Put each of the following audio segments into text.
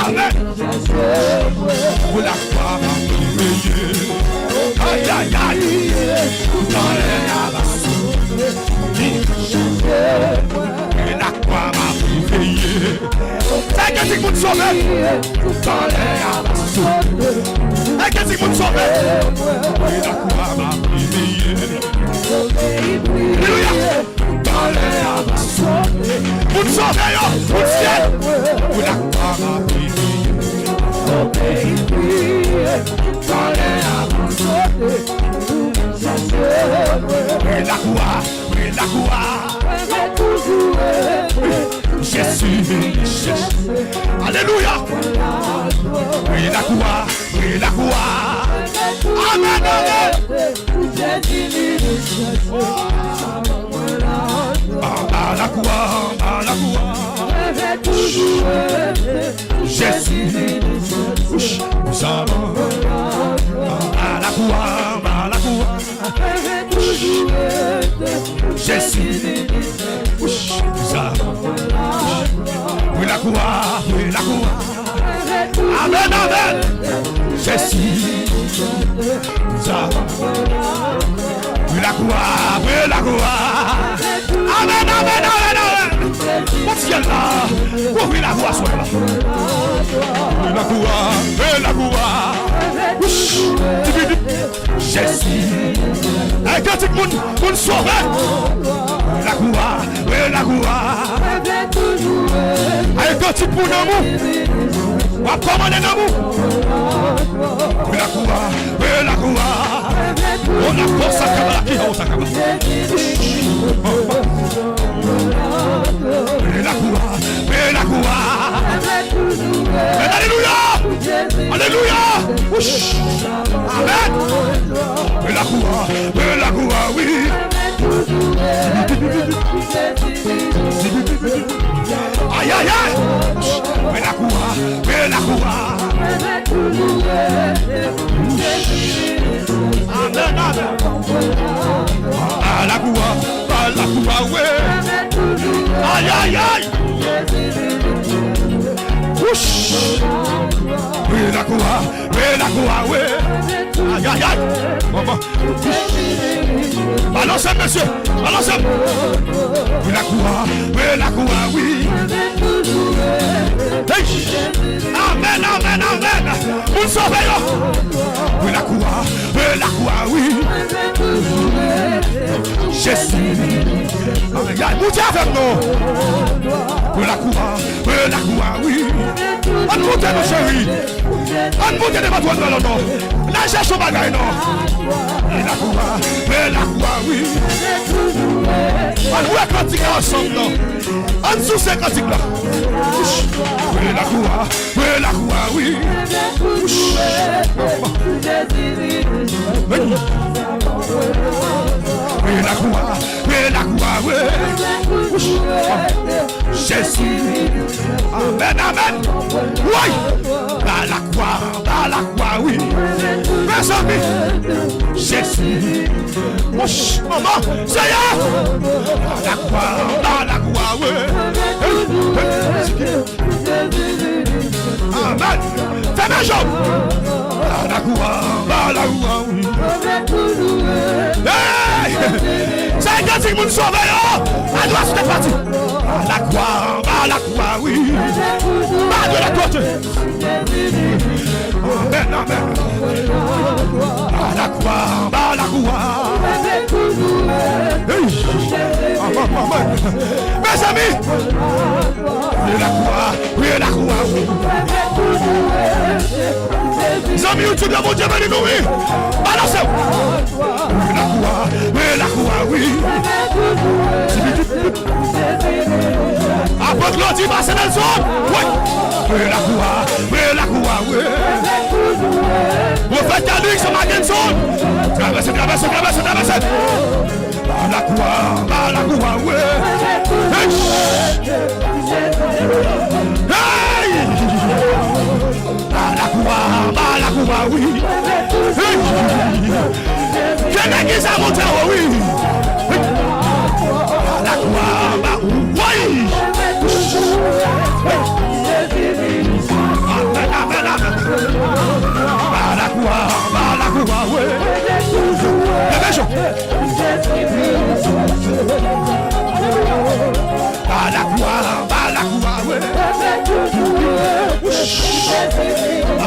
Amen. Pour la croix m'a payé. Aïe aïe aïe. Dans les abassous. Et la croix m'a payé. C'est que c'est pour te sauver. Dans les abassous. C'est que c'est pour te sauver. Et la croix m'a payé. Alléluia. Dans les abassous. Pour te sauver, pour te ciel. Pour la croix m'a payé. Et la croix, Jésus, alléluia. Et la croix, amen, amen. La croix, Jésus, nous avons la croix, Jésus, nous avons la croix, amen, amen, Jésus, nous avons la croix, amen, amen, amen. Mon ciel là, oui la croix soit là. La croix. Jésus. Avec un petit monde, pour le sauver. La croix. Avec un petit monde d'amour. On va commander d'amour. La croix. On a pour ça comme la qui a ça comme la croix. Alléluia. Amen. La croix, oui. Aïe, aïe, aïe. La croix. Amen, amen. La croix, oui. Aïe, aïe, aïe. Oui, la croix, oui. Aïe, aïe, aïe. Balancez, monsieur, balancez. Oui, la croix, oui. Hey. Amen, amen, amen. Vous le sauvez, oui, la croix, oui. Jésus. Vous dites avec nous. Oui, la croix, oui. On monte nos chéris. On monte des bâtons dans le nom. La cherche au bagage, non. Et la croix, oui. On voit cantique ensemble, non. On sous ces cantiques là. Oui, la croix, oui. Oui, la croix, oui. Jésus. Amen, amen. Oui. La croix, oui. Mes amis. Jésus. Maman, c'est la croix, oui. Amen. Fais mes jambes. La croix, oui. Hey! C'est quand il nous sauve, elle doit se partir. La croix, oui. Pas de la côte. Amen, amen. La croix. Hey! Amen. Mes amis, la croix, oui. Les amis, YouTube, mon Dieu, venez nous, oui. Balancez. La croix, oui. Après que l'on dit, c'est dans le zone. Oui. La croix, oui. Vous faites ta nuit, c'est ma gaine zone. Traversez. La croix, oui. Hey! La croix, oui. Que l'église a monté, oui. La croix, oui.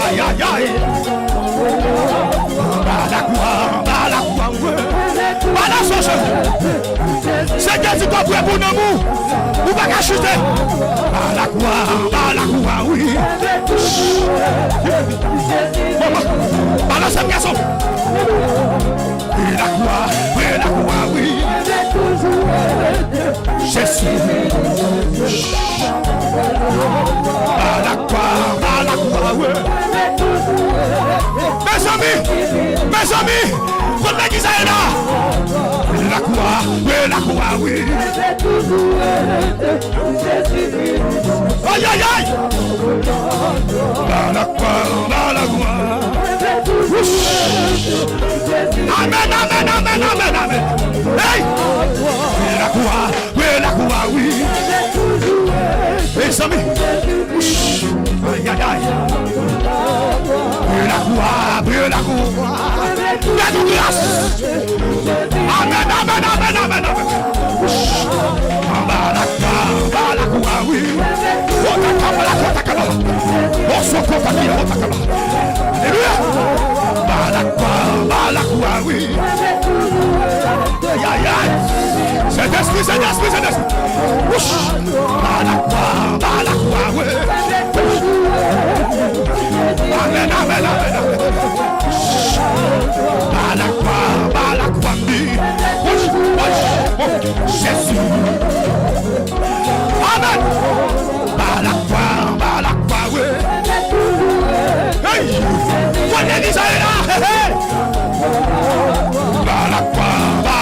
Aïe, aïe, aïe. C'est que tu comprends pour nous, ou pas qu'à chuter. La croix, oui. Balance ce garçon. La croix, oui. Jésus. La croix, oui. Mes amis, prenez l'église là. La croix, oui. Aïe, aïe, aïe. La croix. Amen. Hey! La croix, oui. Mes amis. Aïe, aïe, aïe. La croix. La grâce. Amen. La croix, oui. Alléluia. La croix, oui. Aïe, aïe, aïe. C'est d'esprit. La croix, oui. Amen. La croix, oui. Jésus. Amen. La croix, oui. Hey! What is ça là?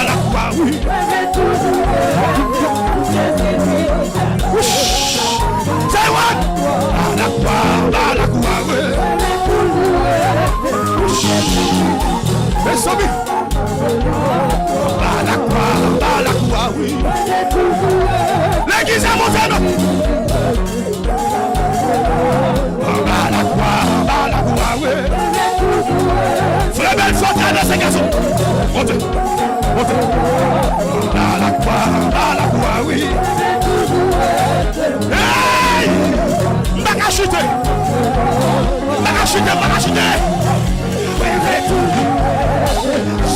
La croix, oui. Say what? La croix, oui. Mes amis. La croix, oui. L'église est montée. La croix, oui. Frère Ben, faut traîner ces garçons. Montez. La croix, oui. Hey! M'baka chuter.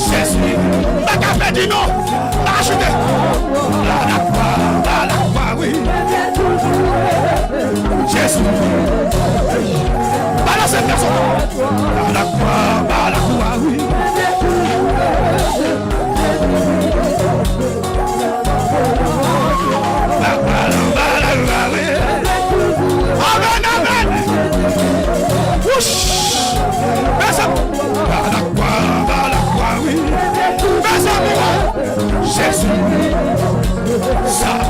Jésus. M'baka fait du nom. M'baka chuter. La croix, oui. Jésus. Balance cette personne. La croix, oui. Amen. Wouch. La croix, oui. Jésus. Ça.